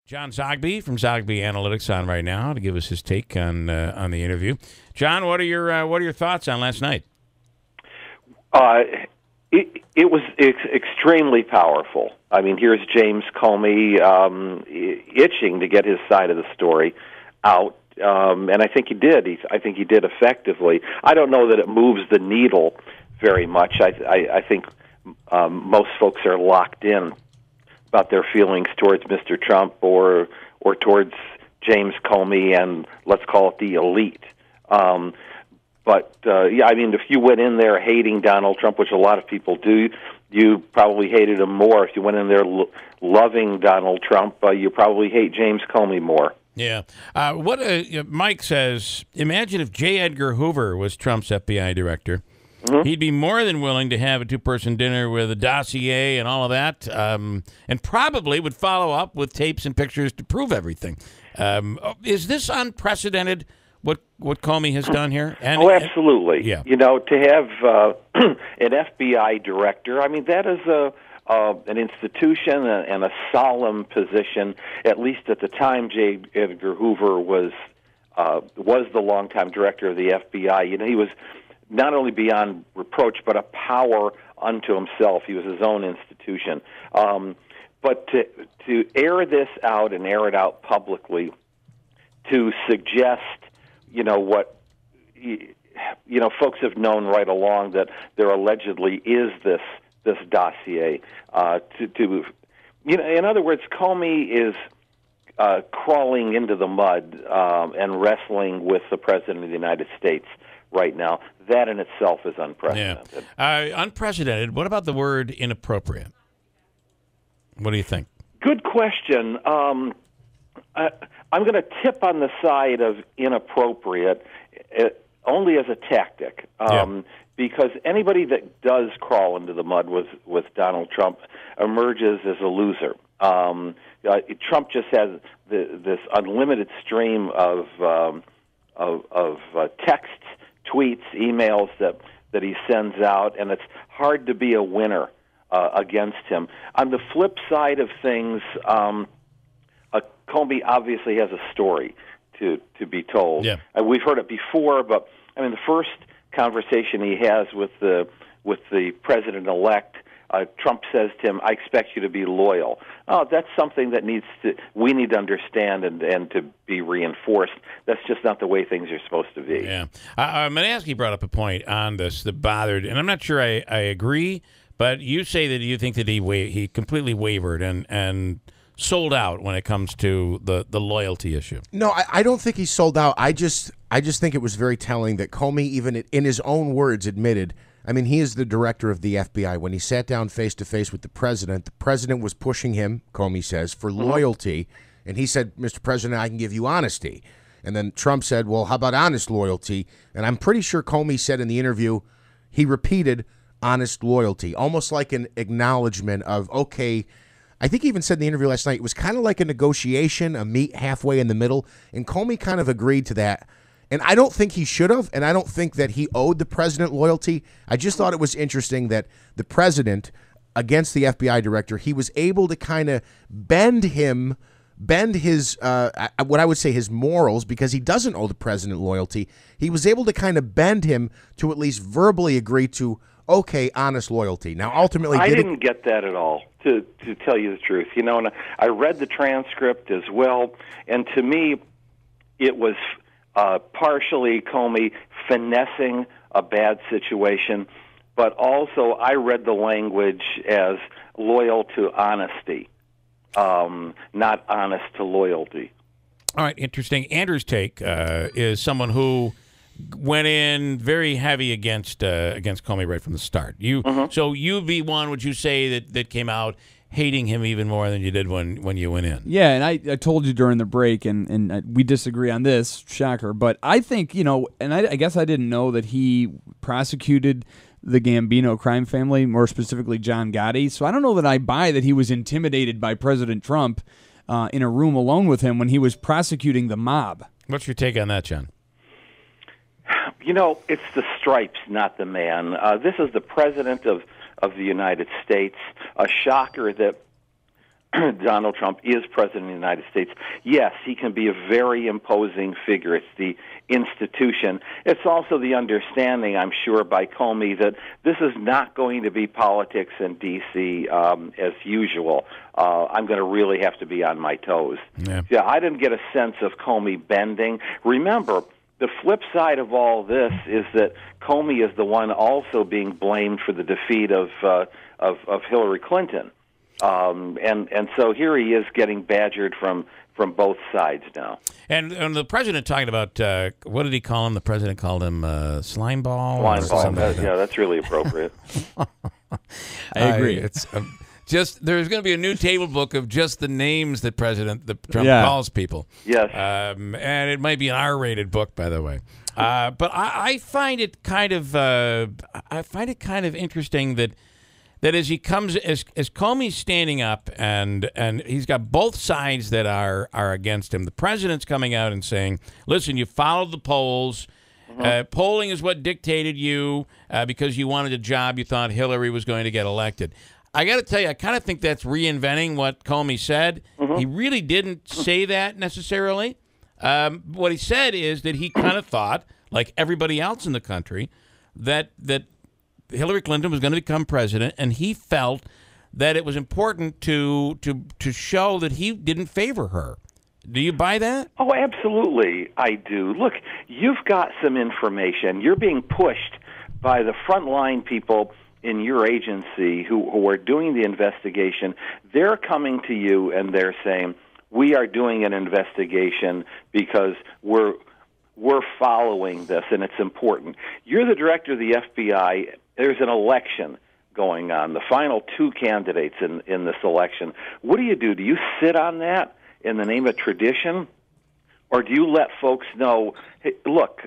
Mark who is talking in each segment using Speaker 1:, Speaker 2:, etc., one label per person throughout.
Speaker 1: John Zogby from Zogby Analytics on right now to give us his take on the interview. John, what are your thoughts on last night?
Speaker 2: It was extremely powerful. I mean, here's James Comey itching to get his side of the story out, and I think he did. I think he did effectively. I don't know that it moves the needle very much. I think most folks are locked in about their feelings towards Mr. Trump or towards James Comey and let's call it the elite. But yeah, I mean, if you went in there hating Donald Trump, which a lot of people do, you probably hated him more. If you went in there loving Donald Trump, you probably hate James Comey more.
Speaker 1: Yeah. Mike says, imagine if J. Edgar Hoover was Trump's FBI director. Mm-hmm. He'd be more than willing to have a two-person dinner with a dossier and all of that, and probably would follow up with tapes and pictures to prove everything. Is this unprecedented, what Comey has done here?
Speaker 2: Absolutely.
Speaker 1: Yeah.
Speaker 2: You know, to have an FBI director, I mean, that is an institution and a solemn position. At least at the time, J. Edgar Hoover was the longtime director of the FBI. You know, he was not only beyond reproach, but a power unto himself. He was his own institution. But to air this out and air it out publicly, to suggest, you know, what, you know, folks have known right along that there allegedly is this dossier. You know, in other words, Comey is crawling into the mud and wrestling with the President of the United States right now. That in itself is unprecedented.
Speaker 1: Yeah. Unprecedented. What about the word inappropriate? What do you think?
Speaker 2: Good question. I'm going to tip on the side of inappropriate only as a tactic, because anybody that does crawl into the mud with Donald Trump emerges as a loser. Trump just has this unlimited stream of texts, tweets, emails that he sends out, and it's hard to be a winner against him. On the flip side of things, Comey obviously has a story to be told.
Speaker 1: Yeah.
Speaker 2: We've heard it before, but I mean, the first conversation he has with the president-elect, Trump says to him, "I expect you to be loyal." Oh, that's something that we need to understand and to be reinforced. That's just not the way things are supposed to be.
Speaker 1: Yeah. Manaski brought up a point on this that bothered, and I'm not sure I agree, but you say that you think that he completely wavered and sold out when it comes to the loyalty issue.
Speaker 3: No, I don't think he sold out. I just think it was very telling that Comey, even in his own words, admitted, I mean, he is the director of the FBI. When he sat down face-to-face with the president was pushing him, Comey says, for loyalty. And he said, "Mr. President, I can give you honesty." And then Trump said, "Well, how about honest loyalty?" And I'm pretty sure Comey said in the interview, he repeated honest loyalty, almost like an acknowledgement of, okay, I think he even said in the interview last night, it was kind of like a negotiation, a meet halfway in the middle. And Comey kind of agreed to that. And I don't think he should have, and I don't think that he owed the president loyalty. I just thought it was interesting that the president, against the FBI director, he was able to kind of bend his, what I would say his morals, because he doesn't owe the president loyalty. He was able to kind of bend him to at least verbally agree to, okay, honest loyalty. Now, ultimately,
Speaker 2: I didn't get that at all, to tell you the truth. You know, and I read the transcript as well, and to me, it was partially Comey finessing a bad situation, but also I read the language as loyal to honesty, not honest to loyalty.
Speaker 1: All right, interesting. Andrew's take is someone who went in very heavy against Comey right from the start. So you be one, would you say that came out hating him even more than you did when you went in?
Speaker 4: Yeah, and I told you during the break, and we disagree on this, shocker, but I think, you know, and I guess I didn't know that he prosecuted the Gambino crime family, more specifically John Gotti, so I don't know that I buy that he was intimidated by President Trump in a room alone with him when he was prosecuting the mob.
Speaker 1: What's your take on that, John?
Speaker 2: You know, it's the stripes, not the man. This is the president of the United States, a shocker that Donald Trump is president of the United States, yes, he can be a very imposing figure. It's the institution. It's also the understanding, I'm sure, by Comey that this is not going to be politics in D.C. As usual. I'm going to really have to be on my toes. Yeah, I didn't get a sense of Comey bending. Remember, the flip side of all this is that Comey is the one also being blamed for the defeat of Hillary Clinton. And so here he is getting badgered from both sides now.
Speaker 1: And the president talking about, what did he call him? The president called him slime ball?
Speaker 2: Slime ball, yeah, that's really appropriate.
Speaker 4: I agree.
Speaker 1: It's just there's going to be a new table book of just the names that Trump calls people.
Speaker 2: Yes.
Speaker 1: And it might be an R-rated book, by the way. But I find it kind of interesting that as he comes, as Comey's standing up and he's got both sides that are against him. The president's coming out and saying, listen, you followed the polls. Polling is what dictated you because you wanted a job. You thought Hillary was going to get elected. I got to tell you, I kind of think that's reinventing what Comey said. He really didn't say that necessarily. What he said is that he kind of thought, like everybody else in the country, that Hillary Clinton was going to become president, and he felt that it was important to show that he didn't favor her. Do you buy that?
Speaker 2: Oh, absolutely, I do. Look, you've got some information. You're being pushed by the frontline people in your agency who are doing the investigation. They're coming to you and they're saying, we are doing an investigation because we're following this, and it's important. You're the director of the FBI. There's an election going on, the final two candidates in this election. What do? Do you sit on that in the name of tradition? Or do you let folks know, hey, look,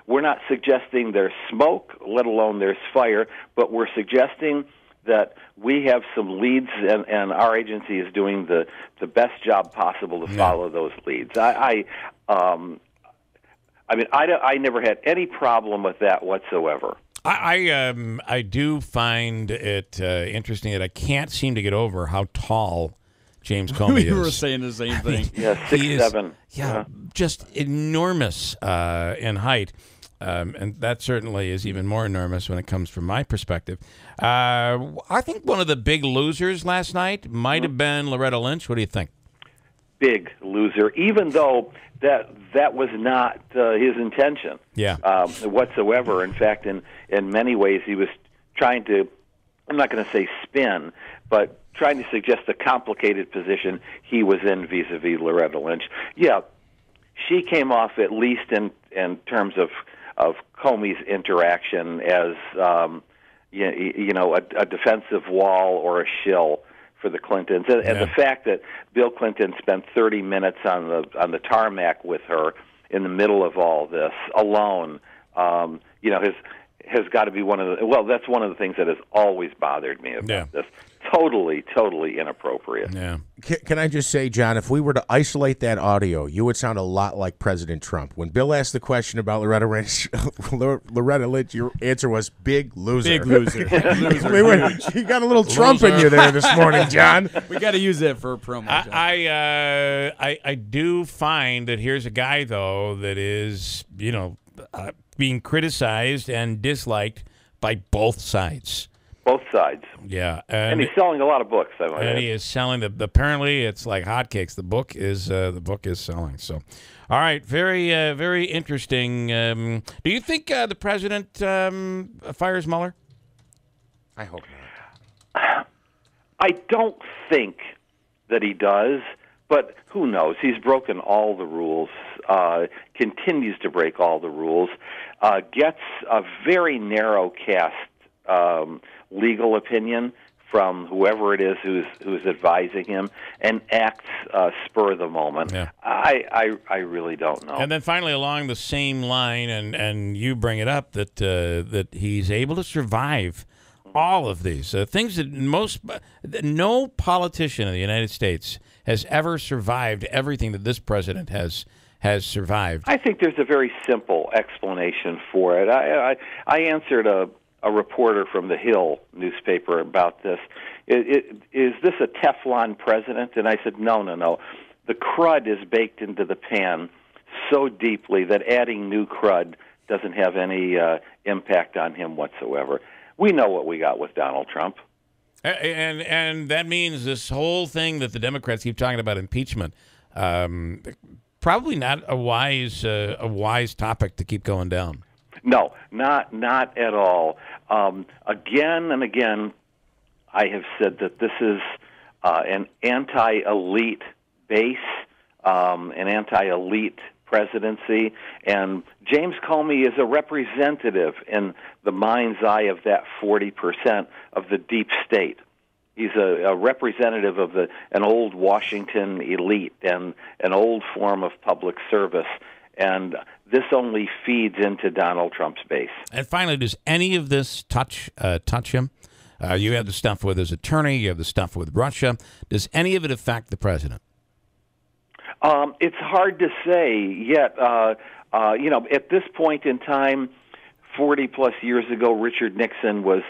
Speaker 2: we're not suggesting there's smoke, let alone there's fire, but we're suggesting that we have some leads, and our agency is doing the best job possible to follow those leads. I mean, I never had any problem with that whatsoever.
Speaker 1: I do find it interesting that I can't seem to get over how tall James Comey is.
Speaker 4: We were saying the same thing.
Speaker 2: Yeah, 6'7".
Speaker 1: Yeah, just enormous in height. And that certainly is even more enormous when it comes from my perspective. I think one of the big losers last night might have been Loretta Lynch. What do you think?
Speaker 2: Big loser, even though that was not his intention whatsoever. In fact, in many ways, he was trying to, I'm not going to say spin, but trying to suggest a complicated position he was in vis-a-vis Loretta Lynch. Yeah, she came off, at least in terms of Comey's interaction, as a defensive wall or a shill for the Clintons, and the fact that Bill Clinton spent 30 minutes on the tarmac with her in the middle of all this alone, has got to be one of the. Well, that's one of the things that has always bothered me about this. Totally inappropriate.
Speaker 1: Yeah.
Speaker 3: Can I just say, John, if we were to isolate that audio, you would sound a lot like President Trump. When Bill asked the question about Loretta Lynch, your answer was big loser.
Speaker 4: Big loser.
Speaker 3: You got a little Trump in you there this morning, John.
Speaker 4: We got to use it for a promo. John.
Speaker 1: I do find that here's a guy, though, that is, being criticized and disliked by both sides.
Speaker 2: Both sides.
Speaker 1: Yeah,
Speaker 2: and he's selling a lot of books.
Speaker 1: And he is selling apparently it's like hotcakes. The book is selling. So, all right, very very interesting. Do you think the president fires Mueller?
Speaker 3: I hope not.
Speaker 2: I don't think that he does, but who knows? He's broken all the rules. Continues to break all the rules. Gets a very narrow cast legal opinion from whoever it is who's advising him, and acts spur of the moment.
Speaker 1: Yeah.
Speaker 2: I really don't know.
Speaker 1: And then finally, along the same line, and you bring it up that he's able to survive all of these things that no politician in the United States has ever survived everything that this president has survived.
Speaker 2: I think there's a very simple explanation for it. I answered a reporter from the Hill newspaper about this. is this a Teflon president? And I said, no. The crud is baked into the pan so deeply that adding new crud doesn't have any impact on him whatsoever. We know what we got with Donald Trump.
Speaker 1: And that means this whole thing that the Democrats keep talking about, impeachment, probably not a wise topic to keep going down.
Speaker 2: No, not at all. Again and again, I have said that this is an anti-elite base, an anti-elite presidency, and James Comey is a representative in the mind's eye of that 40% of the deep state. He's a representative of an old Washington elite and an old form of public service, and this only feeds into Donald Trump's base.
Speaker 1: And finally, does any of this touch him? You have the stuff with his attorney. You have the stuff with Russia. Does any of it affect the president?
Speaker 2: It's hard to say yet. At this point in time, 40-plus years ago, Richard Nixon was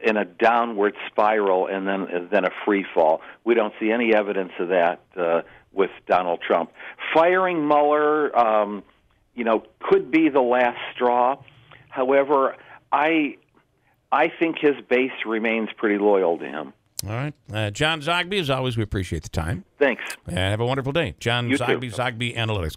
Speaker 2: in a downward spiral and then a free fall. We don't see any evidence of that with Donald Trump. Firing Mueller, could be the last straw. However, I think his base remains pretty loyal to him.
Speaker 1: All right. John Zogby, as always, we appreciate the time.
Speaker 2: Thanks.
Speaker 1: And have a wonderful day. John
Speaker 2: You
Speaker 1: Zogby,
Speaker 2: too.
Speaker 1: Zogby Analytics.